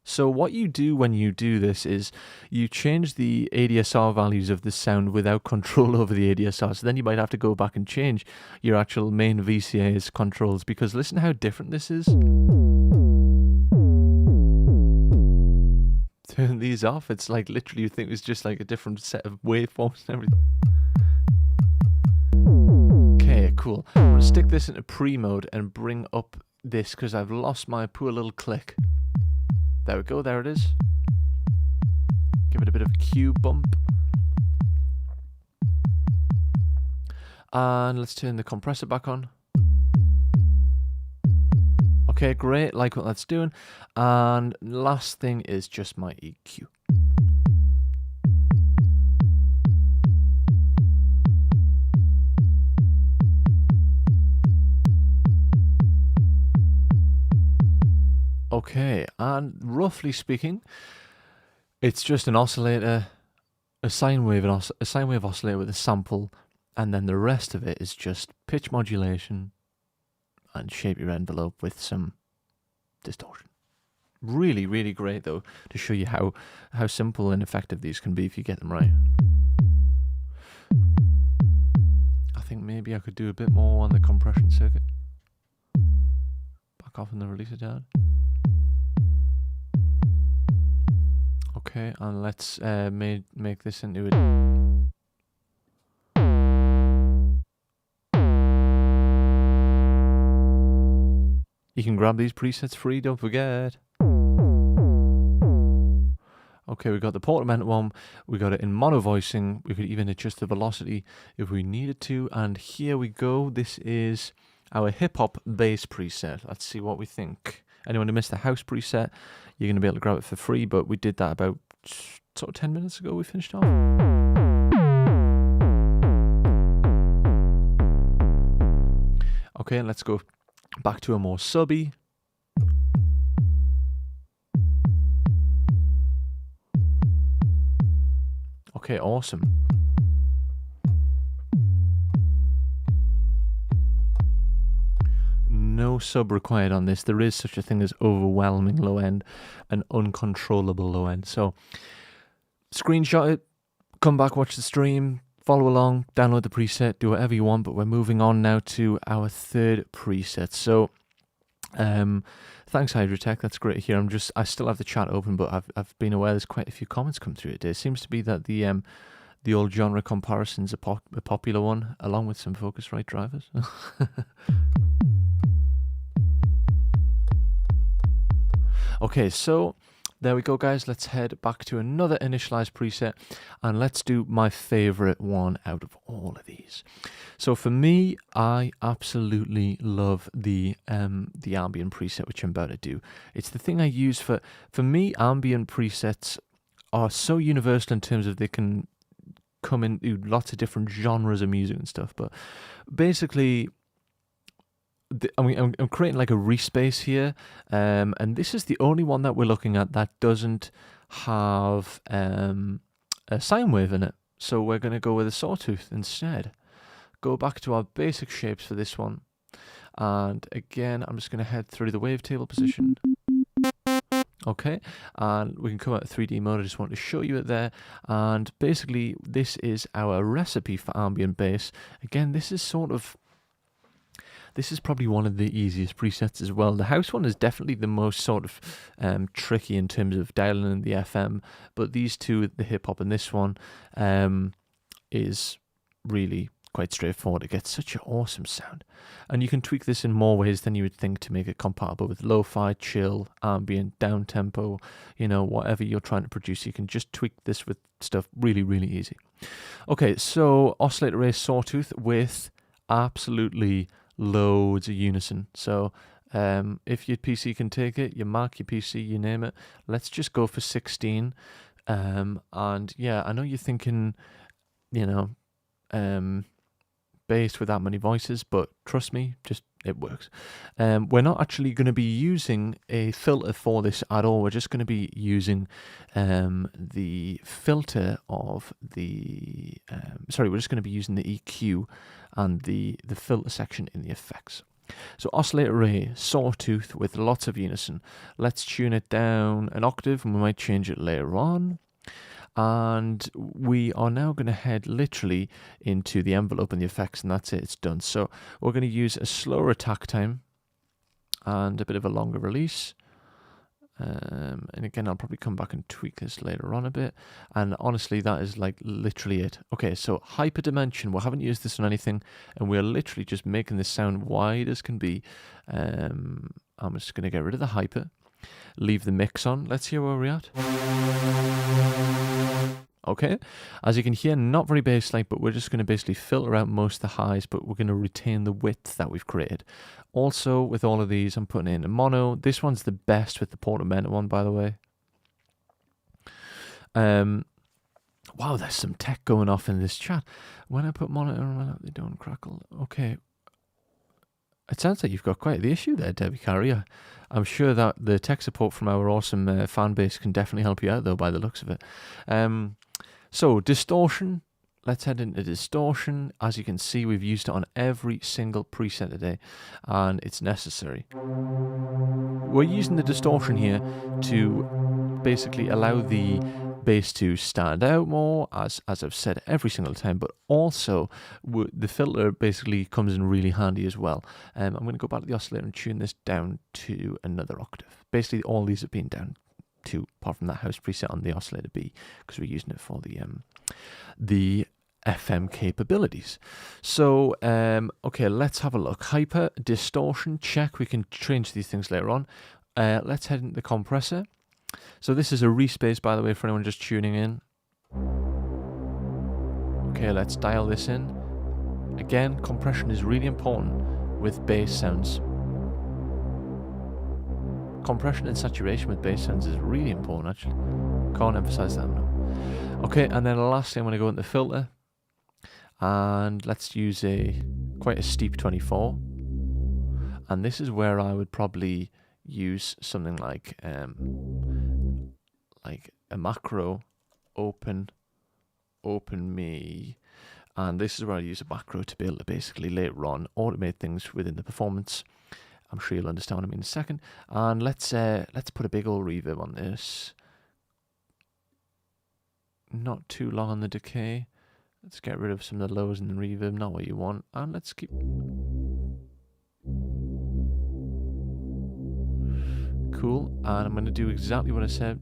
So what you do when you do this is you change the ADSR values of the sound without control over the ADSR. So then you might have to go back and change your actual main VCA's controls, because listen how different this is. Turn these off. It's like literally you think it's just like a different set of waveforms and everything. Okay, cool. I'm going to stick this into pre-mode and bring up this because I've lost my poor little click. There we go, there it is. Give it a bit of a Q bump. And let's turn the compressor back on. Okay, great, like what that's doing. And last thing is just my EQ. Okay, and roughly speaking, it's just an oscillator, a sine wave oscillator with a sample, and then the rest of it is just pitch modulation and shape your envelope with some distortion. Really, really great though, to show you how simple and effective these can be if you get them right. I think maybe I could do a bit more on the compression circuit. Back off on the releaser down. Okay, and let's make this into a... You can grab these presets free, don't forget. Okay, we got the portament one, we got it in mono voicing, we could even adjust the velocity if we needed to, and here we go, this is our hip-hop bass preset. Let's see what we think. Anyone who missed the house preset, you're going to be able to grab it for free, but we did that about sort of 10 minutes ago, we finished off. Okay, let's go back to a more subby. Okay, awesome. No sub required on this. There is such a thing as overwhelming low end and uncontrollable low end. So screenshot it, come back, watch the stream, follow along, download the preset, do whatever you want, but we're moving on now to our third preset. So thanks Hydrotech, that's great to hear. I still have the chat open, but I've been aware there's quite a few comments come through today. It seems to be that the old genre comparison's a popular one, along with some Focusrite drivers. Okay, so there we go, guys. Let's head back to another initialized preset, and let's do my favorite one out of all of these. So for me, I absolutely love the ambient preset, which I'm about to do. It's the thing I use for me. Ambient presets are so universal in terms of they can come into lots of different genres of music and stuff. But basically, I'm creating like a respace here, and this is the only one that we're looking at that doesn't have a sine wave in it. So we're going to go with a sawtooth instead. Go back to our basic shapes for this one, and again I'm just going to head through the wavetable position. Okay, and we can come out of 3D mode. I just want to show you it there. And basically, this is our recipe for ambient bass. Again, this is probably one of the easiest presets as well. The house one is definitely the most sort of tricky in terms of dialing in the FM, but these two, the hip hop and this one, is really quite straightforward. It gets such an awesome sound, and you can tweak this in more ways than you would think to make it compatible with lo-fi, chill, ambient, down tempo, you know, whatever you're trying to produce. You can just tweak this with stuff really, really easy. Okay, so oscillator array sawtooth with absolutely loads of unison. So if your PC can take it, your Mac, your PC, you name it, let's just go for 16. And yeah, I know you're thinking, you know, bass with that many voices, but trust me, just it works. We're not actually going to be using a filter for this at all. We're just going to be using the filter of the we're just going to be using the EQ and the filter section in the effects. So oscillator array sawtooth with lots of unison. Let's tune it down an octave, and we might change it later on. And we are now going to head literally into the envelope and the effects, and that's it, it's done. So we're going to use a slower attack time and a bit of a longer release. And again, I'll probably come back and tweak this later on a bit. And honestly, that is like literally it. Okay, so hyperdimension, we haven't used this on anything, and we're literally just making this sound wide as can be. I'm just going to get rid of the hyper, leave the mix on. Let's hear where we're at. Okay, as you can hear, not very bass-like, but we're just going to basically filter out most of the highs, but we're going to retain the width that we've created. Also, with all of these, I'm putting in a mono. This one's the best with the Portamento one, by the way. Wow, there's some tech going off in this chat. When I put monitor on, they don't crackle. Okay. It sounds like you've got quite the issue there, Debbie Carey. I'm sure that the tech support from our awesome fan base can definitely help you out, though, by the looks of it. So, distortion. Let's head into distortion. As you can see, we've used it on every single preset today, and it's necessary. We're using the distortion here to basically allow the bass to stand out more, as I've said every single time, but also the filter basically comes in really handy as well. I'm going to go back to the oscillator and tune this down to another octave. Basically, all these have been down to, apart from that house preset on the oscillator B, because we're using it for the FM capabilities. So, okay, let's have a look. Hyper, distortion, check. We can change these things later on. Let's head into the compressor. So this is a respace, by the way, for anyone just tuning in. Okay, let's dial this in. Again, compression is really important with bass sounds. Compression and saturation with bass sounds is really important, actually. Can't emphasize that enough. Okay, and then lastly, I'm going to go into the filter. And let's use quite a steep 24. And this is where I would probably use something like a macro open me, and this is where I use a macro to be able to basically later on automate things within the performance. I'm sure you'll understand what I mean in a second. And let's put a big old reverb on this. Not too long on the decay. Let's get rid of some of the lows in the reverb, not what you want. And let's keep. Cool. And I'm going to do exactly what I said.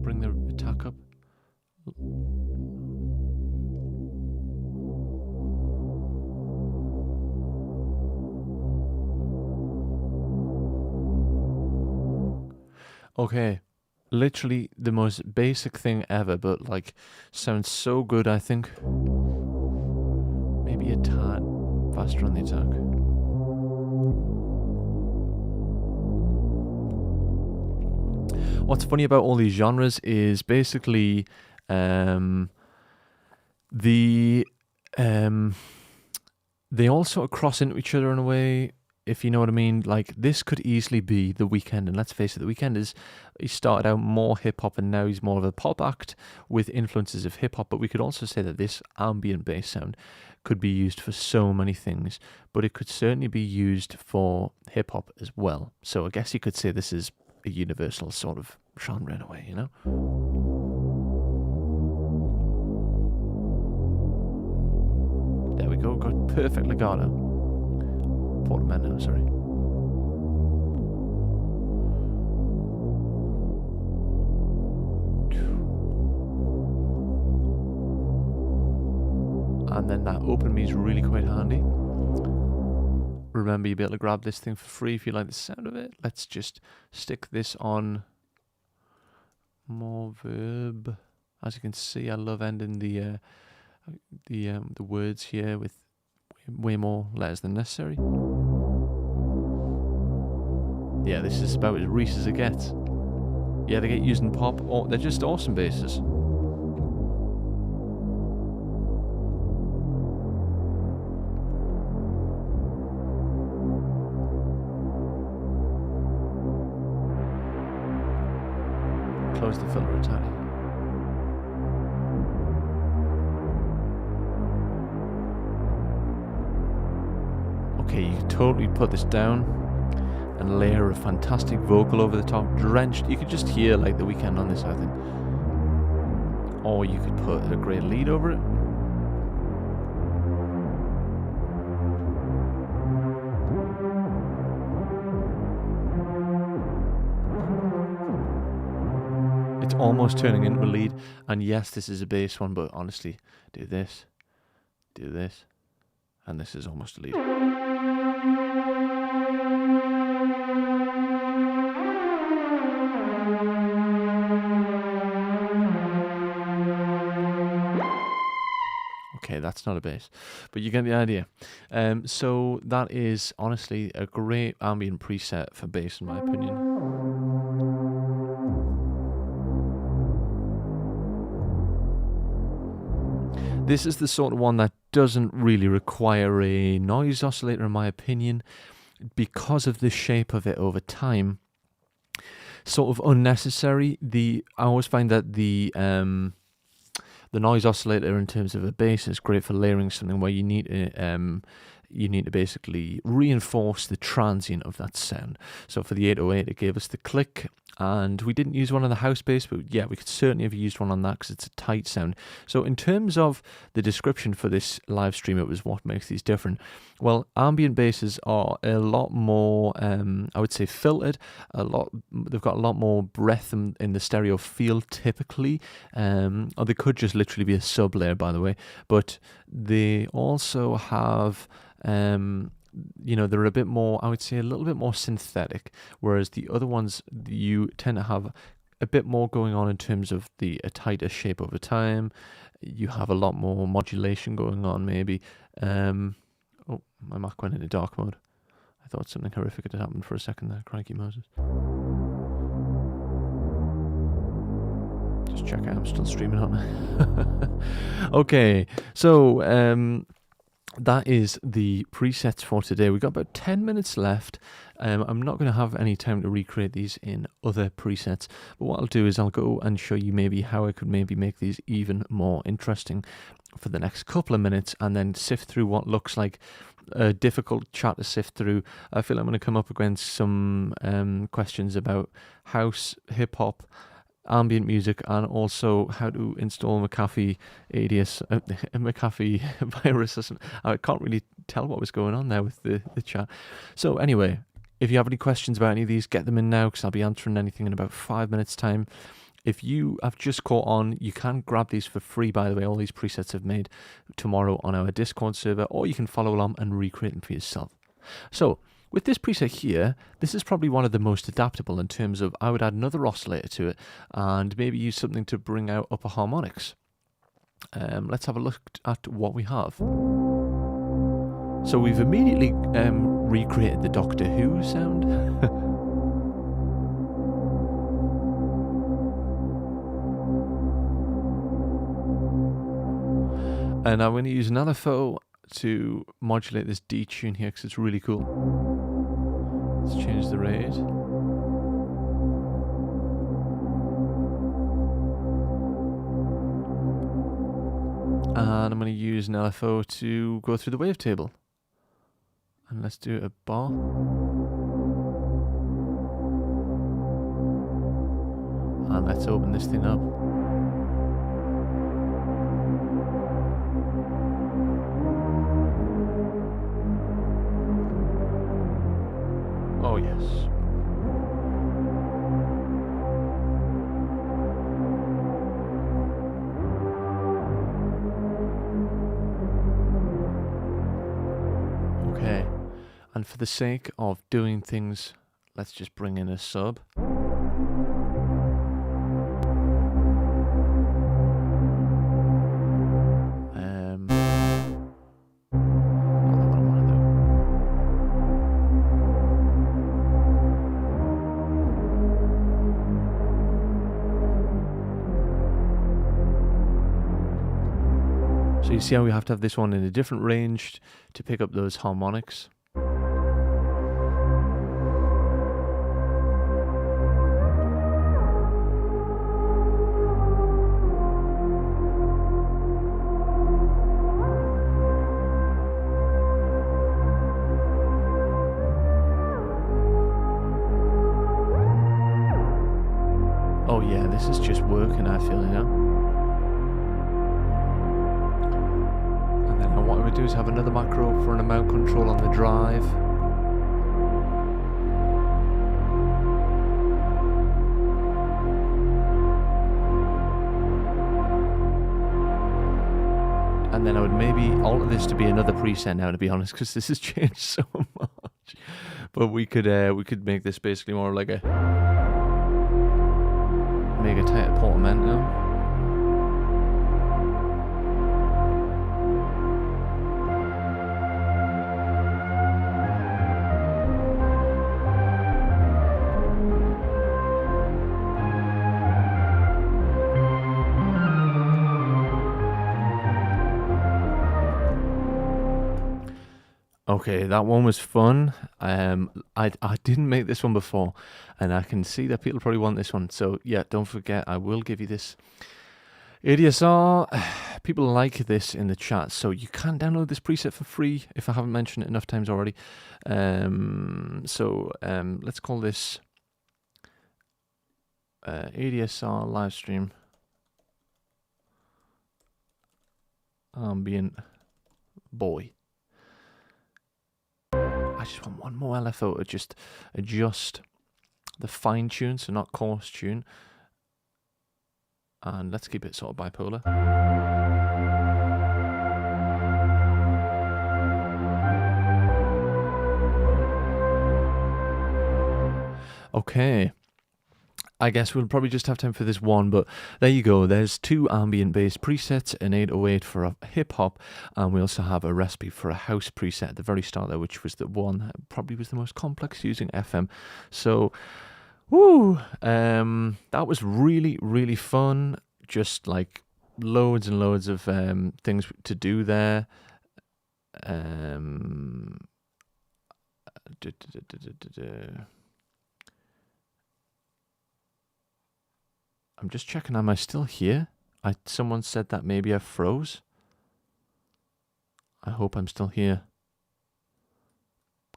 Bring the attack up. Okay, literally the most basic thing ever, but like sounds so good, I think. Maybe a tad faster on the attack. What's funny about all these genres is basically they all sort of cross into each other in a way, if you know what I mean. Like, this could easily be The Weeknd, and let's face it, The Weeknd he started out more hip-hop and now he's more of a pop act with influences of hip-hop, but we could also say that this ambient bass sound could be used for so many things, but it could certainly be used for hip-hop as well. So I guess you could say this is a universal sort of genre in a way, you know? There we go, got perfect legato. Portamento, sorry. And then that open me is really quite handy. Remember, you'll be able to grab this thing for free if you like the sound of it. Let's just stick this on more verb. As you can see, I love ending the words here with way more letters than necessary. Yeah, this is about as Reese as it gets. Yeah, they get used in pop. Oh, they're just awesome basses. Close the filter a tiny. Okay, you can totally put this down and layer a fantastic vocal over the top, drenched. You could just hear like The Weeknd on this, I think. Or you could put a great lead over it. It's almost turning into a lead, and yes, this is a bass one, but honestly, do this, and this is almost a lead. Okay, that's not a bass, but you get the idea. So that is honestly a great ambient preset for bass, in my opinion. This is the sort of one that doesn't really require a noise oscillator, in my opinion, because of the shape of it over time. Sort of unnecessary. I always find that the noise oscillator in terms of a bass is great for layering something where you need to basically reinforce the transient of that sound. So for the 808, it gave us the click, and we didn't use one on the house bass, but yeah, we could certainly have used one on that because it's a tight sound. So in terms of the description for this live stream, it was what makes these different. Well, ambient basses are a lot more, I would say, filtered. They've got a lot more breadth in the stereo field typically, or they could just literally be a sub layer, by the way. But they also have, they're a bit more, I would say, a little bit more synthetic, whereas the other ones, you tend to have a bit more going on in terms of a tighter shape over time. You have a lot more modulation going on, maybe. Oh, my Mac went into dark mode. I thought something horrific had happened for a second there. Crikey Moses. Just check out, I'm still streaming, aren't I? Okay, so that is the presets for today. We've got about 10 minutes left. I'm not going to have any time to recreate these in other presets, but what I'll do is I'll go and show you maybe how I could maybe make these even more interesting for the next couple of minutes, and then sift through what looks like a difficult chart to sift through. I feel I'm going to come up against some questions about house, hip-hop, ambient music, and also how to install McAfee McAfee virus or something. I can't really tell what was going on there with the chat. So anyway, if you have any questions about any of these, get them in now, because I'll be answering anything in about 5 minutes time. If you have just caught on, you can grab these for free, by the way. All these presets I've made tomorrow on our Discord server, or you can follow along and recreate them for yourself. So with this preset here, this is probably one of the most adaptable in terms of I would add another oscillator to it and maybe use something to bring out upper harmonics. Let's have a look at what we have. So we've immediately recreated the Doctor Who sound. And I'm going to use an LFO to modulate this D tune here because it's really cool. Let's change the rate. And I'm going to use an LFO to go through the wavetable. And let's do a bar. And let's open this thing up. Oh yes. Okay, and for the sake of doing things, let's just bring in a sub. So you see how we have to have this one in a different range to pick up those harmonics. Oh yeah, this is just working, I feel, you know. And what I would do is have another macro for an amount control on the drive. And then I would maybe alter this to be another preset now, to be honest, because this has changed so much. But we could make this basically more like a mega-tight portamento. Okay, that one was fun. I didn't make this one before, and I can see that people probably want this one. So yeah, don't forget, I will give you this ADSR. People like this in the chat, so you can download this preset for free if I haven't mentioned it enough times already. Let's call this ADSR live stream Ambient boy. I just want one more LFO to just adjust the fine tune, so not coarse tune. And let's keep it sort of bipolar. Okay. I guess we'll probably just have time for this one, but there you go. There's two ambient-based presets, an 808 for a hip-hop, and we also have a recipe for a house preset at the very start there, which was the one that probably was the most complex using FM. So, woo! That was really, really fun. Just like loads and loads of things to do there. I'm just checking, am I still here? Someone said that maybe I froze. I hope I'm still here.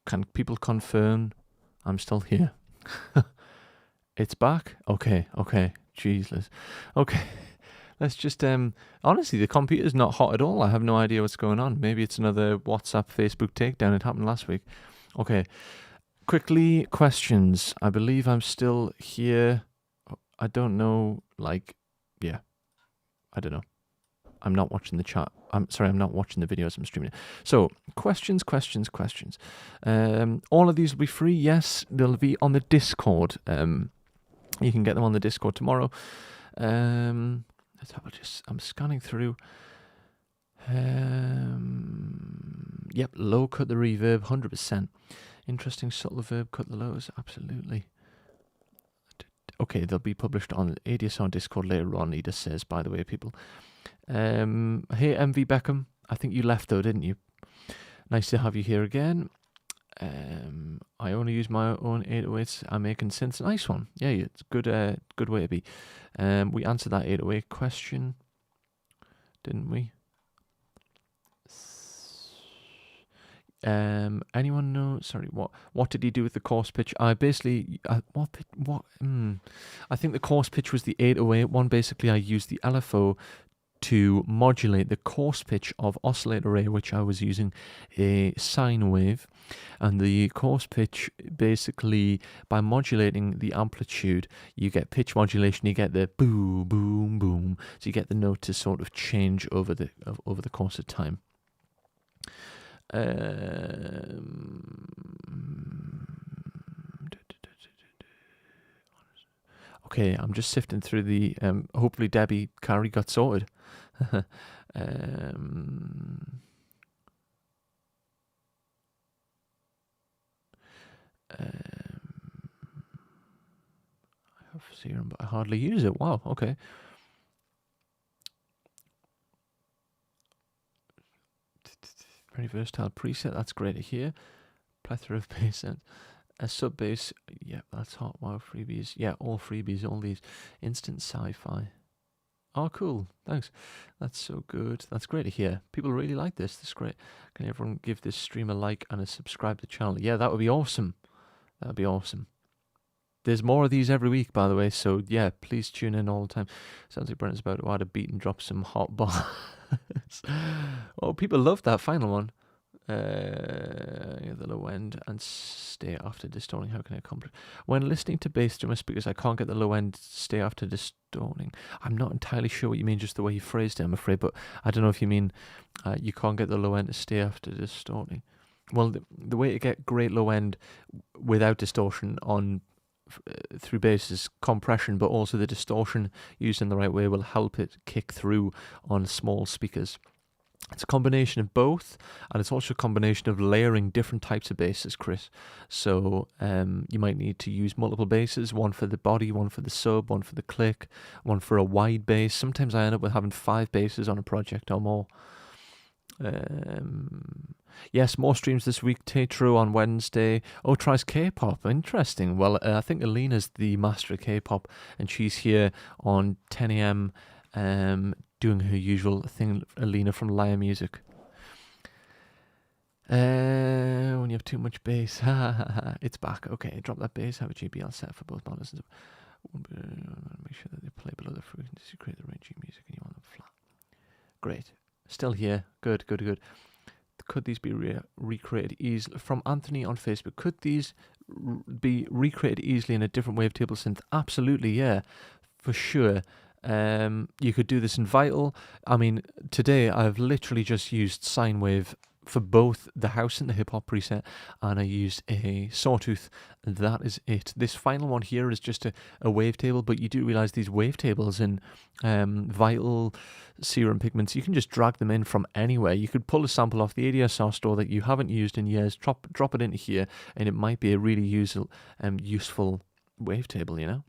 Can people confirm I'm still here? It's back? Okay. Jeez, okay. Let's just, honestly, the computer's not hot at all. I have no idea what's going on. Maybe it's another WhatsApp, Facebook takedown. It happened last week. Okay. Quickly, questions. I believe I'm still here. I don't know, yeah, I don't know. I'm not watching the chat. I'm not watching the videos. I'm streaming it. So, questions. All of these will be free. Yes, they'll be on the Discord. You can get them on the Discord tomorrow. Let's have I'm scanning through. Yep, low cut the reverb, 100%. Interesting, subtle verb, cut the lows, absolutely. Okay, they'll be published on ADSR Discord later on, Eda says, by the way, people. Hey, MV Beckham. I think you left, though, didn't you? Nice to have you here again. I only use my own 808s. I'm making synths. Nice one. Yeah, it's good way to be. We answered that 808 question, didn't we? Anyone know? Sorry, what did he do with the coarse pitch? I basically I think the coarse pitch was the 808 one. Basically, I used the LFO to modulate the coarse pitch of oscillator A, which I was using a sine wave, and the coarse pitch, basically by modulating the amplitude, you get pitch modulation, you get the boom boom boom, so you get the note to sort of change over the course of time. Okay, I'm just sifting through the hopefully Debbie Carey got sorted. I have Serum, but I hardly use it. Wow, okay. Very versatile preset, that's great to hear. Plethora of bass sounds. A sub bass, yeah, that's hot. Wow, freebies. Yeah, all freebies, all these. Instant sci-fi. Oh, cool. Thanks. That's so good. That's great to hear. People really like this. This is great. Can everyone give this stream a like and a subscribe to the channel? Yeah, that would be awesome. That would be awesome. There's more of these every week, by the way, so yeah, please tune in all the time. Sounds like Brent's about to add a beat and drop some hot bars. Oh, people love that final one. The low end and stay after distorting. How can I accomplish? When listening to bass through my speakers, I can't get the low end stay after distorting. I'm not entirely sure what you mean, just the way you phrased it, I'm afraid, but I don't know if you mean you can't get the low end to stay after distorting. Well, the way to get great low end without distortion on through bass is compression, but also the distortion used in the right way will help it kick through on small speakers. It's a combination of both, and it's also a combination of layering different types of basses, Chris. So you might need to use multiple basses, one for the body, one for the sub, one for the click, one for a wide bass. Sometimes I end up with having 5 basses on a project or more. Yes, more streams this week. Tetro on Wednesday. Oh, tries K-pop. Interesting. Well, I think Alina's the master of K-pop, and she's here on 10 a.m. Doing her usual thing. Alina from Lyre Music. When you have too much bass, it's back. Okay, drop that bass. Have a GBL set for both models. Make sure that they play below the frequency to create the ranging music, and you want them flat. Great. Still here. Good. Could these be recreated easily? From Anthony on Facebook. Could these be recreated easily in a different wavetable synth? Absolutely, yeah, for sure. You could do this in Vital. I mean, today I've literally just used sine wave for both the house and the hip hop preset, and I used a sawtooth. That is it. This final one here is just a wavetable, but you do realize these wavetables in Vital, Serum Pigments, you can just drag them in from anywhere. You could pull a sample off the ADSR store that you haven't used in years, drop it into here, and it might be a really useful wavetable, you know?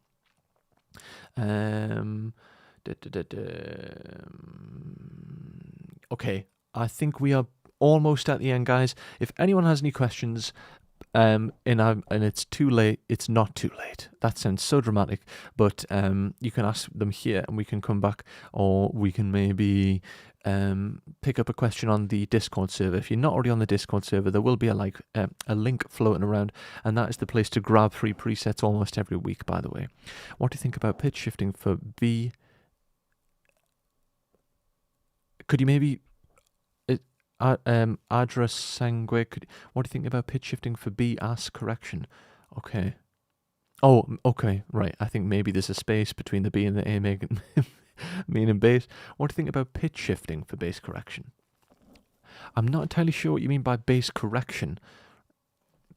Okay, I think we are almost at the end, guys. If anyone has any questions, and it's too late, it's not too late. That sounds so dramatic, but you can ask them here and we can come back, or we can maybe pick up a question on the Discord server. If you're not already on the Discord server, there will be a link floating around, and that is the place to grab free presets almost every week, by the way. What do you think about pitch shifting for B? Could you maybe address sangue? What do you think about pitch shifting for B? Ask correction. Okay. Oh, okay, right. I think maybe there's a space between the B and the A meaning bass. What do you think about pitch shifting for bass correction? I'm not entirely sure what you mean by bass correction.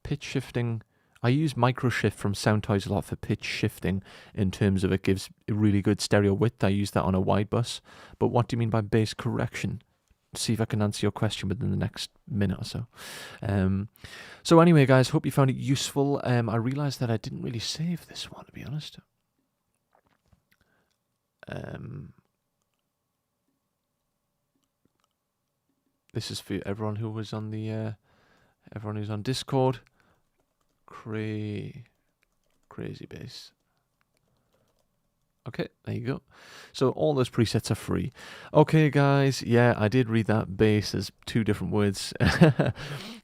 Pitch shifting, I use microshift from Sound Toys a lot for pitch shifting in terms of it gives a really good stereo width. I use that on a wide bus. But what do you mean by bass correction? See if I can answer your question within the next minute or so. So anyway, guys, hope you found it useful. I realised that I didn't really save this one, to be honest. This is for everyone who was on the everyone who's on Discord. Crazy bass. Okay, there you go. So all those presets are free. Okay, guys. Yeah, I did read that bass as 2 different words.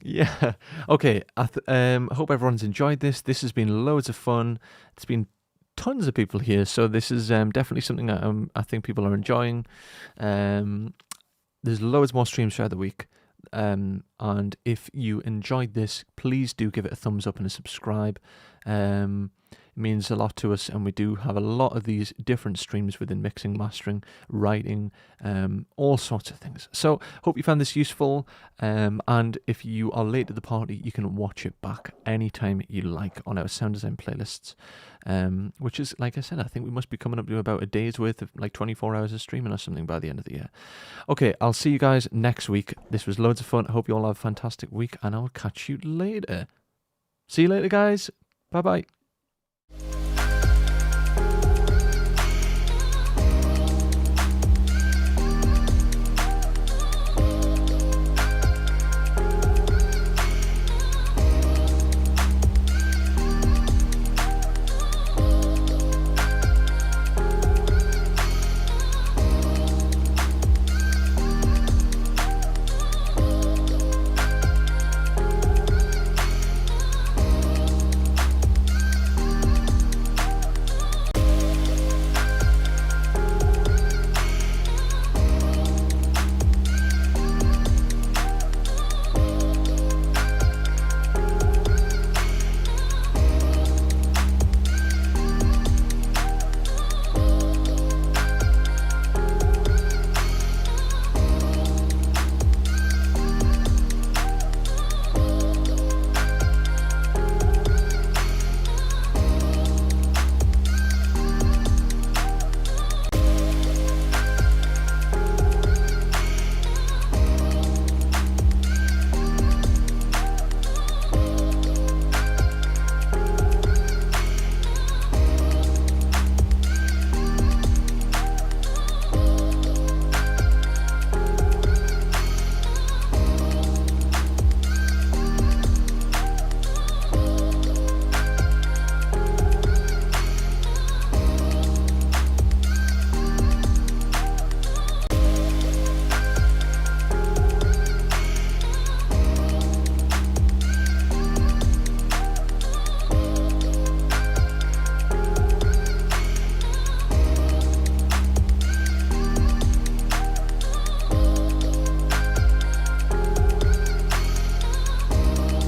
Yeah. Okay. I hope everyone's enjoyed this. This has been loads of fun. It's been tons of people here, so this is definitely something I think people are enjoying. There's loads more streams throughout the week. And if you enjoyed this, please do give it a thumbs up and a subscribe. It means a lot to us, and we do have a lot of these different streams within mixing, mastering, writing, all sorts of things. So hope you found this useful, and if you are late to the party, you can watch it back anytime you like on our sound design playlists, which is, like I said, I think we must be coming up to about a day's worth of like 24 hours of streaming or something by the end of the year. Okay, I'll see you guys next week. This was loads of fun. I hope you all have a fantastic week, and I'll catch you later. See you later, guys. Bye-bye.